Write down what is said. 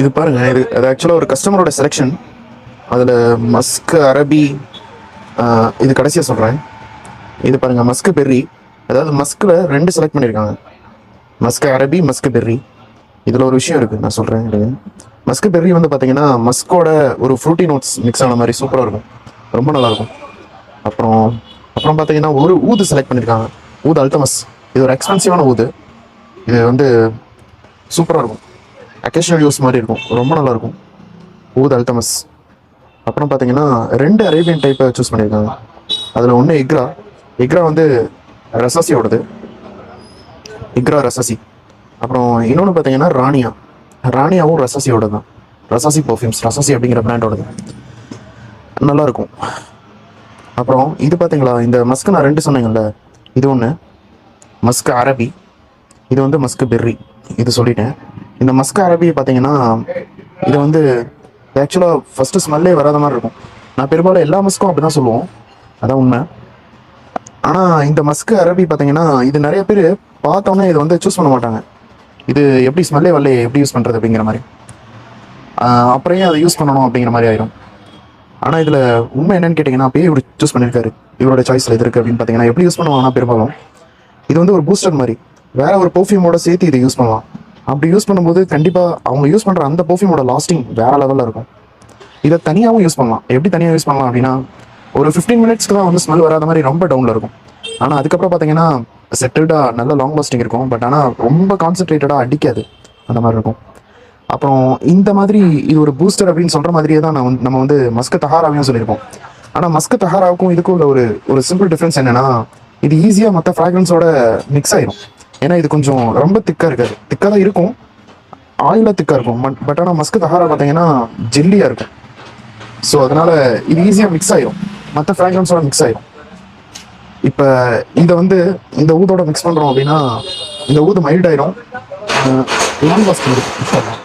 இது பாருங்க, அது ஆக்சுவலாக ஒரு கஸ்டமரோட செலெக்ஷன். அதில் மஸ்க் அரபி, இது கடைசியாக சொல்கிறேன். இது பாருங்க, மஸ்க் பெர்ரி. அதாவது மஸ்கில் ரெண்டு செலக்ட் பண்ணியிருக்காங்க, மஸ்க் அரபி, மஸ்க் பெர்ரி. இதில் ஒரு விஷயம் இருக்குது, நான் சொல்கிறேன். மஸ்க் பெர்ரி வந்து பார்த்தீங்கன்னா மஸ்கோட ஒரு ஃப்ரூட்டி நோட்ஸ் மிக்ஸ் ஆன மாதிரி சூப்பராக இருக்கும், ரொம்ப நல்லாயிருக்கும். அப்புறம் அப்புறம் பார்த்தீங்கன்னா ஒரு ஊது செலக்ட் பண்ணியிருக்காங்க, ஊது அல்டமஸ். இது ஒரு எக்ஸ்பென்சிவான ஊது. இது வந்து சூப்பராக இருக்கும், அக்கேஷனல் யூஸ் மாதிரி இருக்கும், ரொம்ப நல்லாயிருக்கும் ஊது அல்டமஸ். அப்புறம் பார்த்தீங்கன்னா ரெண்டு அரேபியன் டைப்பை சூஸ் பண்ணியிருக்காங்க. அதில் ஒன்று எக்ரா வந்து ரசாசியோடது, இக்ரா ரசாசி. அப்புறம் இன்னொன்று பார்த்தீங்கன்னா ராணியாவும் ரசாசியோட தான், ரசாசி பர்ஃப்யூம்ஸ், ரசாசி அப்படிங்கிற பிராண்டோடது, நல்லாயிருக்கும். அப்புறம் இது பார்த்தீங்களா, இந்த மஸ்க் நான் ரெண்டு சொன்னீங்கல்ல, இது ஒன்று மஸ்க் அரபி, இது வந்து மஸ்க் பெர்ரி. இது சொல்லிட்டேன். இந்த மஸ்க் அரபி பார்த்தீங்கன்னா இது வந்து ஆக்சுவலாக ஃபஸ்ட்டு ஸ்மெல்லே வராத மாதிரி இருக்கும். நான் பெரும்பாலும் எல்லா மஸ்க்கும் அப்படி தான் சொல்லுவோம், அதான் உண்மை. ஆனால் இந்த மஸ்க் அரபி பார்த்தீங்கன்னா இது நிறைய பேர் பார்த்தோன்னே இதை வந்து சூஸ் பண்ண மாட்டாங்க. இது எப்படி ஸ்மெல்லே வரலையே, எப்படி யூஸ் பண்ணுறது அப்படிங்கிற மாதிரி, அப்புறம் அதை யூஸ் பண்ணணும் அப்படிங்கிற மாதிரி ஆயிரும். ஆனால் இதில் உண்மை என்னன்னு கேட்டிங்கன்னா, அப்பயே இவர் சூஸ் பண்ணியிருக்காரு, இவரோட சாய்ஸில் இது இருக்குது அப்படின்னு பார்த்தீங்கன்னா எப்படி யூஸ் பண்ணுவாங்கன்னா, பெரும்பாலும் இது வந்து ஒரு பூஸ்டர் மாதிரி, வேற ஒரு பர்ஃப்யூமோட சேர்த்து இதை யூஸ் பண்ணலாம். அப்படி யூஸ் பண்ணும்போது கண்டிப்பாக அவங்க யூஸ் பண்ணுற அந்த பர்ஃப்யூமோட லாஸ்டிங் வேற லெவலில் இருக்கும். இதை தனியாகவும் யூஸ் பண்ணலாம். எப்படி தனியாக யூஸ் பண்ணலாம் அப்படின்னா, ஒரு 15 மினிட்ஸ்க்கு தான் வந்து ஸ்மெல் வராத மாதிரி ரொம்ப டவுனில் இருக்கும். ஆனால் அதுக்கப்புறம் பார்த்தீங்கன்னா செட்டில்டாக நல்ல லாங் லாஸ்டிங் இருக்கும். பட் ஆனால் ரொம்ப கான்சன்ட்ரேட்டடாக அடிக்காது, அந்த மாதிரி இருக்கும். அப்புறம் இந்த மாதிரி இது ஒரு பூஸ்டர் அப்படின்னு சொல்கிற மாதிரியே தான் நம்ம வந்து மஸ்க் தஹாராவையும் சொல்லியிருப்போம். ஆனால் மஸ்க் தஹாராவுக்கும் இதுக்கும் உள்ள ஒரு சிம்பிள் டிஃப்ரென்ஸ் என்னன்னா, இது ஈஸியாக மற்ற ஃப்ராக்ரன்ஸோட மிக்ஸ் ஆயிரும். ஏன்னா இது கொஞ்சம் ரொம்ப திக்காக இருக்காது, திக்காக தான் இருக்கும், ஆயிலாக திக்காக இருக்கும். பட் ஆனால் மஸ்க் தஹாரா பார்த்தீங்கன்னா ஜெல்லியாக இருக்கும். ஸோ அதனால இது ஈஸியாக மிக்ஸ் ஆயிரும், மற்ற ஃப்ராக்ரன்ஸோட மிக்ஸ் ஆயிரும். இப்போ இதை வந்து இந்த ஊதோட மிக்ஸ் பண்ணுறோம் அப்படின்னா இந்த ஊது மைல்ட் ஆயிரும், லாங் லாஸ்டிங் இருக்கும்.